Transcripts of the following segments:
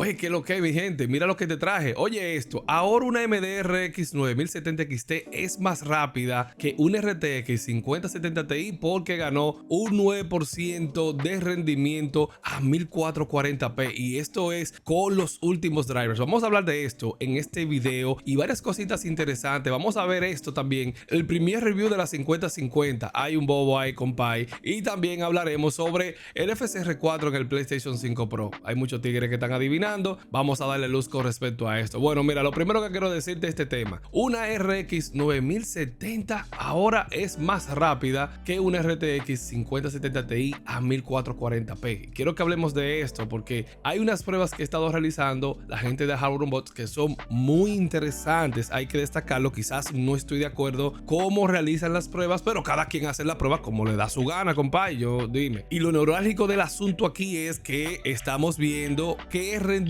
Oye, ¿qué es lo que, mi gente? Mira lo que te traje. Oye esto, ahora una AMD RX 9070 XT es más rápida que una RTX 5070 Ti porque ganó un 9% de rendimiento a 1440p y esto es con los últimos drivers. Vamos a hablar de esto en este video y varias cositas interesantes. Vamos a ver esto también, el primer review de la 5050. Hay un bobo ahí, compay, y también hablaremos sobre el FSR4 en el PlayStation 5 Pro. Hay muchos tigres que están adivinando. Vamos a darle luz con respecto a esto. Bueno, mira, lo primero que quiero decirte de este tema, una RX 9070 ahora es más rápida que una RTX 5070 Ti a 1440p. Quiero que hablemos de esto porque hay unas pruebas que he estado realizando la gente de Hardware Unboxed que son muy interesantes. Hay que destacarlo, quizás no estoy de acuerdo cómo realizan las pruebas, pero cada quien hace la prueba como le da su gana, compadre. Yo dime. Y lo neurálgico del asunto aquí es que estamos viendo qué rendimiento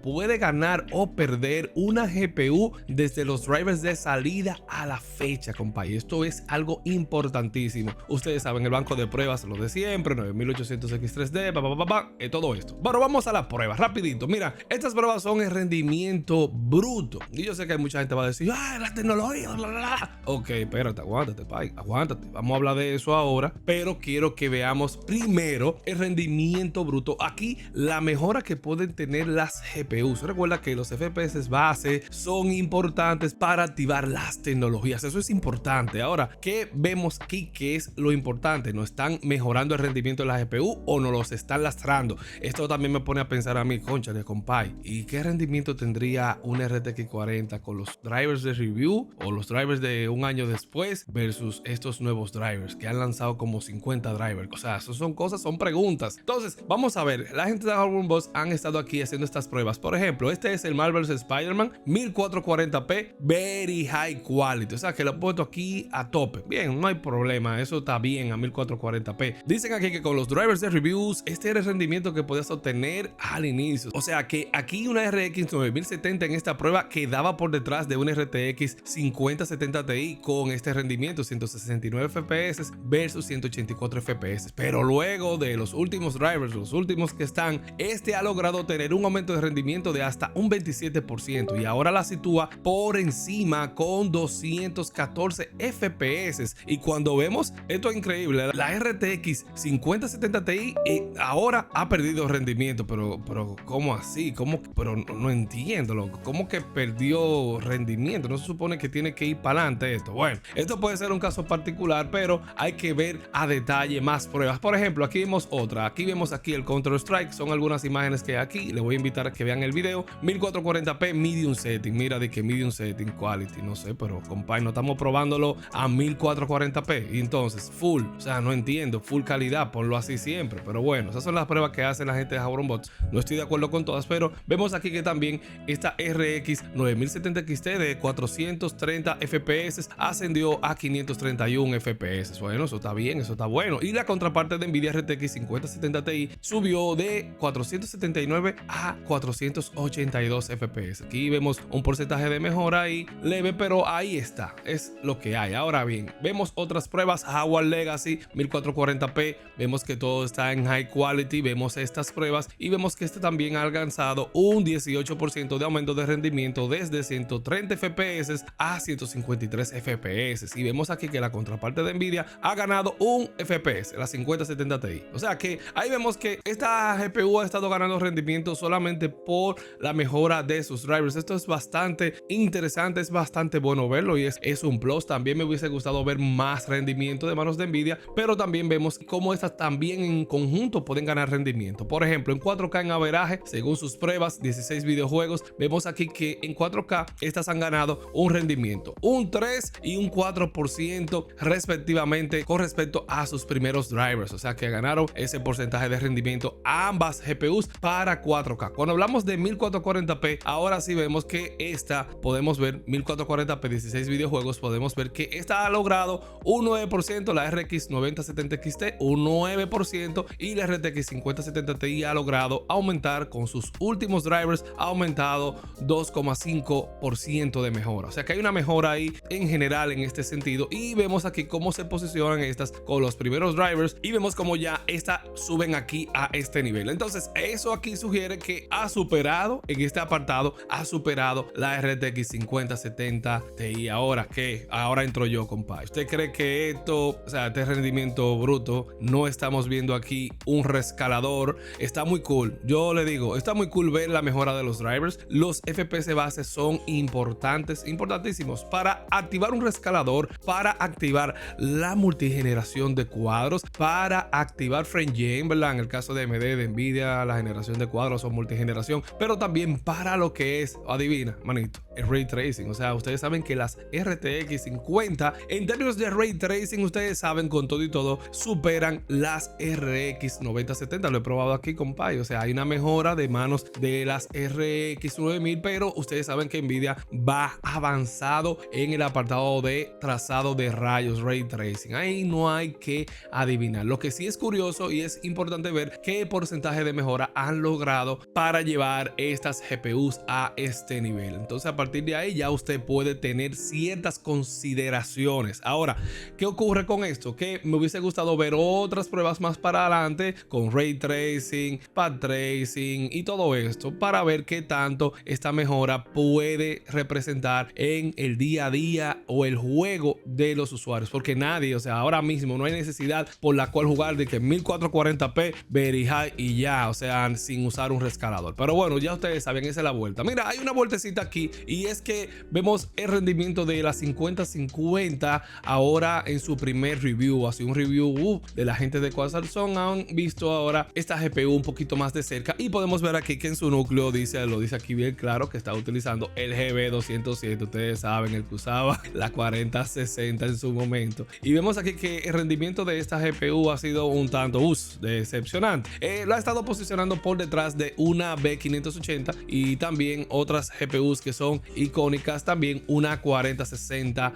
puede ganar o perder una GPU desde los drivers de salida a la fecha, compadre. Esto es algo importantísimo. Ustedes saben, el banco de pruebas, lo de siempre, 9800X3D, todo esto. Bueno, vamos a la prueba, rapidito. Mira, estas pruebas son el rendimiento bruto. Y yo sé que hay mucha gente va a decir, ¡ah, la tecnología! Bla, bla, bla! Ok, espérate, aguántate, pai, aguántate. Vamos a hablar de eso ahora, pero quiero que veamos primero el rendimiento bruto. Aquí, la mejora que pueden tener las GPUs. Recuerda que los FPS base son importantes para activar las tecnologías. Eso es importante. Ahora, ¿qué vemos aquí que es lo importante? ¿No están mejorando el rendimiento de la GPU o no los están lastrando? Esto también me pone a pensar a mí, cónchale, compay, ¿y qué rendimiento tendría un RTX 40 con los drivers de review o los drivers de un año después versus estos nuevos drivers que han lanzado como 50 drivers? O sea, eso son cosas, son preguntas. Entonces, vamos a ver. La gente de Hardware Unboxed han estado aquí haciendo estas pruebas. Por ejemplo, este es el Marvel's Spider-Man 1440p very high quality, o sea que lo he puesto aquí a tope. Bien, no hay problema, eso está bien a 1440p. Dicen aquí que con los drivers de reviews este era el rendimiento que podías obtener al inicio, o sea que aquí una RX 9070 en esta prueba quedaba por detrás de una RTX 5070 Ti con este rendimiento, 169 fps versus 184 fps, pero luego de los últimos drivers, los últimos que están, este ha logrado tener un aumento de rendimiento de hasta un 27% y ahora la sitúa por encima con 214 FPS. Y cuando vemos esto es increíble, la RTX 5070 Ti ahora ha perdido rendimiento, pero ¿cómo así? ¿Cómo? Pero no entiendo, loco. ¿Cómo que perdió rendimiento? No se supone que tiene que ir para adelante esto. Bueno, esto puede ser un caso particular, pero hay que ver a detalle más pruebas. Por ejemplo, aquí vemos otra. Aquí vemos aquí el Counter Strike. Son algunas imágenes que aquí les voy a invitar a que vean el video. 1440p medium setting. Mira de que medium setting quality, no sé, pero compadre, no estamos probándolo a 1440p y entonces full, o sea, no entiendo, full calidad, ponlo así siempre. Pero bueno, esas son las pruebas que hacen la gente de Hardware Unboxed. No estoy de acuerdo con todas, pero vemos aquí que también esta RX 9070 XT de 430 fps ascendió a 531 fps. Bueno, eso está bien, eso está bueno. Y la contraparte de Nvidia RTX 5070 Ti subió de 479 a 482 fps. Aquí vemos un porcentaje de mejora ahí leve, pero ahí está, es lo que hay. Ahora bien, vemos otras pruebas. Howard Legacy 1440p, vemos que todo está en high quality. Vemos estas pruebas y vemos que este también ha alcanzado un 18% de aumento de rendimiento desde 130 fps a 153 fps. Y vemos aquí que la contraparte de Nvidia ha ganado un fps, la 5070 Ti. O sea que ahí vemos que esta GPU ha estado ganando rendimiento solamente por la mejora de sus drivers. Esto es bastante interesante, es bastante bueno verlo y es un plus. También me hubiese gustado ver más rendimiento de manos de Nvidia, pero también vemos cómo estas también en conjunto pueden ganar rendimiento. Por ejemplo, en 4K en averaje, según sus pruebas, 16 videojuegos, vemos aquí que en 4K estas han ganado un rendimiento, un 3 y un 4% respectivamente con respecto a sus primeros drivers. O sea que ganaron ese porcentaje de rendimiento ambas GPUs para 4K. Cuando hablamos de 1440p, ahora sí vemos que esta, podemos ver 1440p 16 videojuegos, podemos ver que esta ha logrado un 9%, la RX 9070 XT un 9% y la RTX 5070 Ti ha logrado aumentar con sus últimos drivers, ha aumentado 2,5% de mejora. O sea que hay una mejora ahí en general en este sentido y vemos aquí cómo se posicionan estas con los primeros drivers y vemos cómo ya esta suben aquí a este nivel. Entonces eso aquí sugiere considere que ha superado en este apartado, ha superado la RTX 5070 Ti? Ahora, ¿qué? Ahora entro yo, compadre. ¿Usted cree que esto, o sea, este rendimiento bruto, no estamos viendo aquí un rescalador? Está muy cool. Yo le digo, está muy cool ver la mejora de los drivers. Los FPS base son importantísimos para activar un rescalador, para activar la multigeneración de cuadros, para activar frame gen, ¿verdad? En el caso de AMD, de Nvidia, la generación de cuadros o multigeneración, pero también para lo que es, adivina, manito, el ray tracing. O sea, ustedes saben que las RTX 50 en términos de ray tracing, ustedes saben, con todo y todo, superan las RX 9070. Lo he probado aquí, compadre. O sea, hay una mejora de manos de las RX 9000, pero ustedes saben que Nvidia va avanzado en el apartado de trazado de rayos, ray tracing. Ahí no hay que adivinar. Lo que sí es curioso y es importante ver qué porcentaje de mejora han logrado para llevar estas GPUs a este nivel. Entonces, a partir de ahí ya usted puede tener ciertas consideraciones. Ahora, ¿qué ocurre con esto? Que me hubiese gustado ver otras pruebas más para adelante con ray tracing, path tracing y todo esto, para ver qué tanto esta mejora puede representar en el día a día o el juego de los usuarios, porque nadie, o sea, ahora mismo no hay necesidad por la cual jugar de que 1440p very high y ya, o sea, sin usar un rescalador. Pero bueno, ya ustedes saben, esa es la vuelta. Mira, hay una vueltecita aquí y es que vemos el rendimiento de la 5050 ahora en su primer review, así un review de la gente de Quasar Zone. Han visto ahora esta GPU un poquito más de cerca y podemos ver aquí que en su núcleo lo dice aquí bien claro que está utilizando el GB207. Ustedes saben, el que usaba la 4060 en su momento. Y vemos aquí que el rendimiento de esta GPU ha sido un tanto decepcionante. Lo ha estado posicionando por detrás de una B580 y también otras GPUs que son icónicas, también una 4060,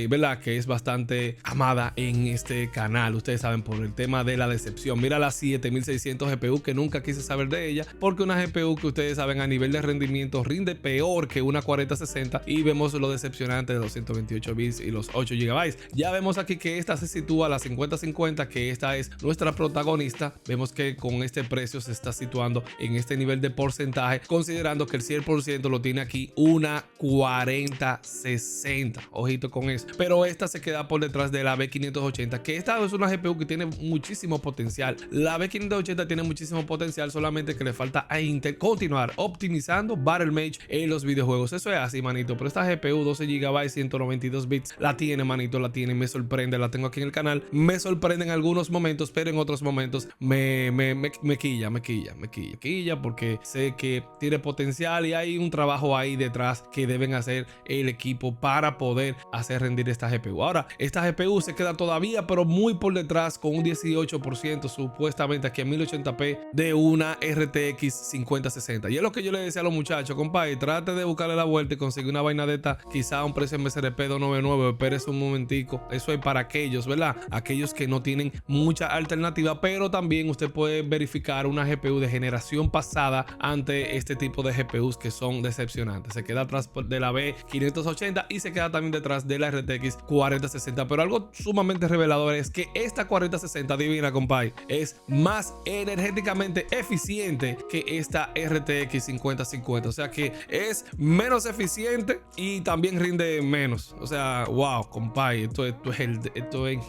¿verdad? Que es bastante amada en este canal. Ustedes saben, por el tema de la decepción. Mira la 7600 GPU, que nunca quise saber de ella, porque una GPU que ustedes saben a nivel de rendimiento rinde peor que una 4060, y vemos lo decepcionante de los 128 bits y los 8 GB. Ya vemos aquí que esta se sitúa a la 5050, que esta es nuestra protagonista. Vemos que con este precio se está situando en este nivel de porcentaje, considerando que el 100% lo tiene aquí una 4060. Ojito con eso. Pero esta se queda por detrás de la B580, que esta es una GPU que tiene muchísimo potencial. La B580 tiene muchísimo potencial, solamente que le falta a Intel continuar optimizando Battle Mage en los videojuegos. Eso es así, manito. Pero esta GPU 12 GB 192 bits la tiene, manito, la tiene. Me sorprende, la tengo aquí en el canal. Me sorprende en algunos momentos, pero en otros momentos me quilla, porque sé que tiene potencial y hay un trabajo ahí detrás que deben hacer el equipo para poder hacer rendir esta GPU. Ahora, esta GPU se queda todavía, pero muy por detrás, con un 18% supuestamente aquí en 1080p de una RTX 5060. Y es lo que yo le decía a los muchachos, compadre, trate de buscarle la vuelta y conseguir una vaina de esta, quizá a un precio MSRP 299. Espérese un momentico. Eso es para aquellos, ¿verdad? Aquellos que no tienen mucha alternativa, pero también usted puede verificar una GPU de generación pasada ante este tipo de GPUs que son decepcionantes. Se queda atrás de la B580 y se queda también detrás de la RTX 4060. Pero algo sumamente revelador es que esta 4060, adivina, compadre, es más energéticamente eficiente que esta RTX 5050. O sea que es menos eficiente y también rinde menos. O sea, wow, compadre, esto es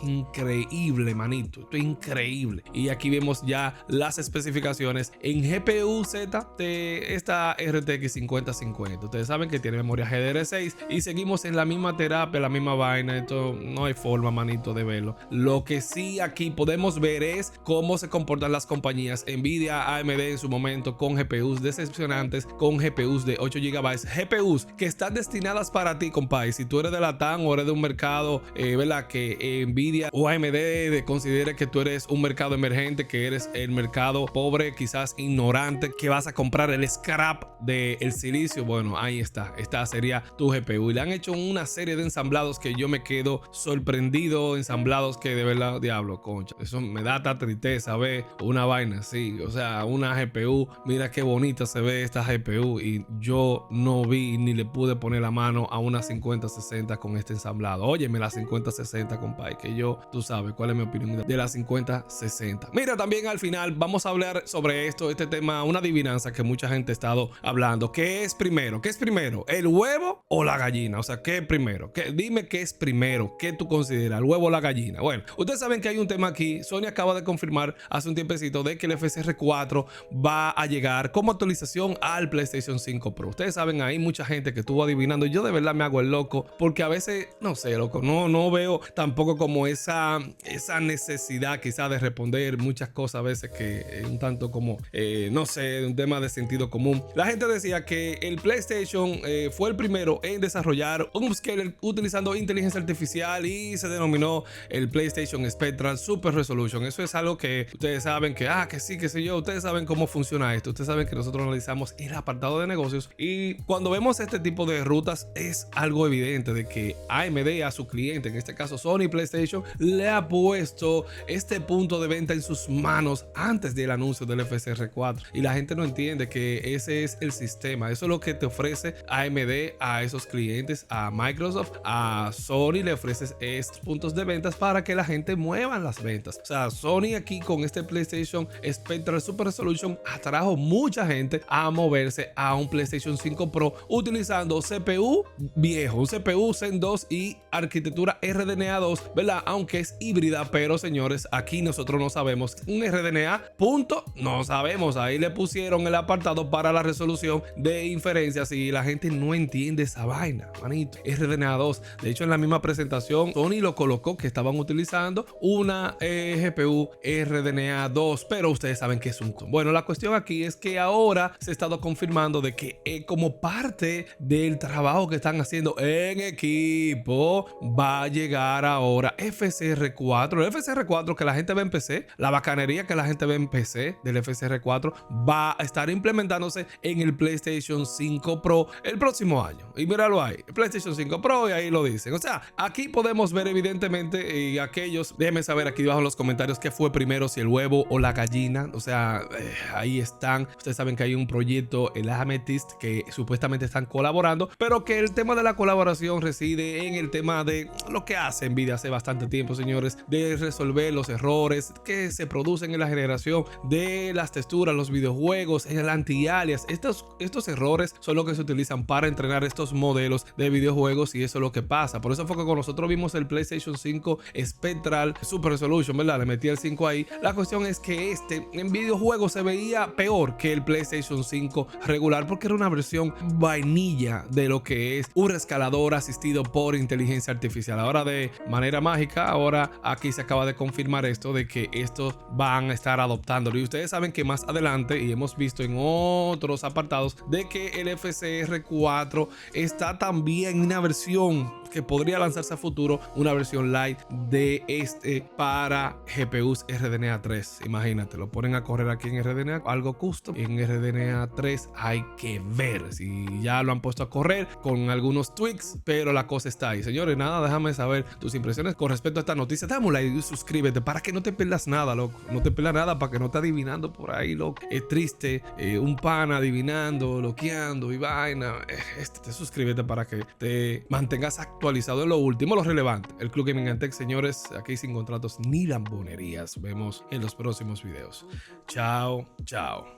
increíble, manito. Esto es increíble. Y aquí vemos ya las especificaciones en GPU Z de esta RTX 5050. Ustedes saben que tiene memoria GDR6 y seguimos en la misma terapia, la misma vaina. Esto no hay forma, manito, de verlo. Lo que sí aquí podemos ver es cómo se comportan las compañías Nvidia, AMD en su momento, con GPUs decepcionantes, con GPUs de 8 GB, GPUs que están destinadas para ti, compadre. Si tú eres de la TAM o eres de un mercado, ¿verdad? Que Nvidia o AMD considere que tú eres un mercado emergente, que eres el mercado pobre, quizás ignorante, que vas a comprar el scrap del silicio. Bueno, ahí está. Esta sería tu GPU. Y le han hecho una serie de ensamblados que yo me quedo sorprendido. Ensamblados que de verdad, diablo, concha, eso me da esta tristeza ver una vaina así. O sea, una GPU, mira qué bonita se ve esta GPU, y yo no vi ni le pude poner la mano a una 5060 con este ensamblado. Óyeme, la 5060, compadre, que yo, tú sabes cuál es mi opinión de la 5060. Mira, también al final vamos a hablar sobre este tema una adivinanza que mucha gente ha estado hablando. ¿Qué es primero? ¿Qué es primero? ¿El huevo o la gallina? O sea, ¿qué es primero? Dime qué es primero. ¿Qué tú consideras? ¿El huevo o la gallina? Bueno, ustedes saben que hay un tema aquí. Sony acaba de confirmar hace un tiempecito de que el FSR 4 va a llegar como actualización al PlayStation 5 Pro. Ustedes saben, hay mucha gente que estuvo adivinando. Yo de verdad me hago el loco porque a veces, no sé, loco, no veo tampoco como esa necesidad quizá de responder muchas cosas a veces que es un tanto como, no sé, un tema de sentido común. La gente decía que el PlayStation fue el primero en desarrollar un upscaler utilizando inteligencia artificial y se denominó el PlayStation Spectral Super Resolution. Eso es algo que ustedes saben que sí, que sé yo, ustedes saben cómo funciona esto, ustedes saben que nosotros analizamos el apartado de negocios y cuando vemos este tipo de rutas es algo evidente de que AMD a su cliente, en este caso Sony PlayStation, le ha puesto este punto de venta en sus manos antes del anuncio del FSR 4 y la gente no entiende que ese es el sistema. Eso es lo que te ofrece AMD a esos clientes, a Microsoft, a Sony le ofreces estos puntos de ventas para que la gente mueva las ventas. O sea, Sony aquí con este PlayStation Spectral Super Resolution atrajo mucha gente a moverse a un PlayStation 5 Pro utilizando CPU viejo, un CPU Zen 2 y arquitectura RDNA 2, ¿verdad? Aunque es híbrida, pero señores, aquí nosotros no sabemos un RDNA, punto, no sabemos. Ahí le pusieron el apartado para la resolución de inferencias y la gente no entiende esa vaina, manito. RDNA 2, de hecho en la misma presentación Sony lo colocó que estaban utilizando una GPU RDNA 2, pero ustedes saben que es un... Bueno, la cuestión aquí es que ahora se ha estado confirmando de que como parte del trabajo que están haciendo en equipo va a llegar ahora FSR 4. El FSR 4 que la gente ve en PC, la bacanería que la gente ve en PC del FSR 4 va a estar implementándose en el PlayStation 5 Pro el próximo año. Y míralo ahí, el PlayStation 5 Pro, y ahí lo dicen. O sea, aquí podemos ver evidentemente aquellos, déjenme saber aquí abajo en los comentarios qué fue primero, si el huevo o la gallina. O sea, ahí están. Ustedes saben que hay un proyecto, el Amethyst, que supuestamente están colaborando, pero que el tema de la colaboración reside en el tema de lo que hace Nvidia hace bastante tiempo, señores, de resolver los errores que se producen en la generación de las texturas, los videojuegos, en el anti-alias. Estos errores son los que se utilizan para entrenar estos modelos de videojuegos y eso es lo que pasa. Por eso fue que cuando nosotros vimos el PlayStation 5 Spectral Super Resolution, ¿verdad? Le metí el 5 ahí. La cuestión es que en videojuegos se veía peor que el PlayStation 5 regular porque era una versión vainilla de lo que es un escalador asistido por inteligencia artificial. Ahora de manera mágica, ahora aquí se acaba de confirmar esto de que estos van a estar adoptándolo y ustedes saben que más adelante y hemos visto en otros apartados de que el FSR 4 está también en una versión que podría lanzarse a futuro, una versión light de para GPUs RDNA 3. Imagínate, lo ponen a correr aquí en RDNA, algo custom. En RDNA 3 hay que ver si ya lo han puesto a correr con algunos tweaks, pero la cosa está ahí. Señores, nada, déjame saber tus impresiones con respecto a esta noticia. Dame un like y suscríbete para que no te pierdas nada, loco. No te pierdas nada para que no estés adivinando por ahí, loco. Es triste, un pana adivinando, loqueando y vaina. Te suscríbete para que te mantengas actualizado en lo último, lo relevante. El Club Gaming and Tech, señores, aquí sin contratos ni lambonerías. Vemos en los próximos videos. Chao, chao.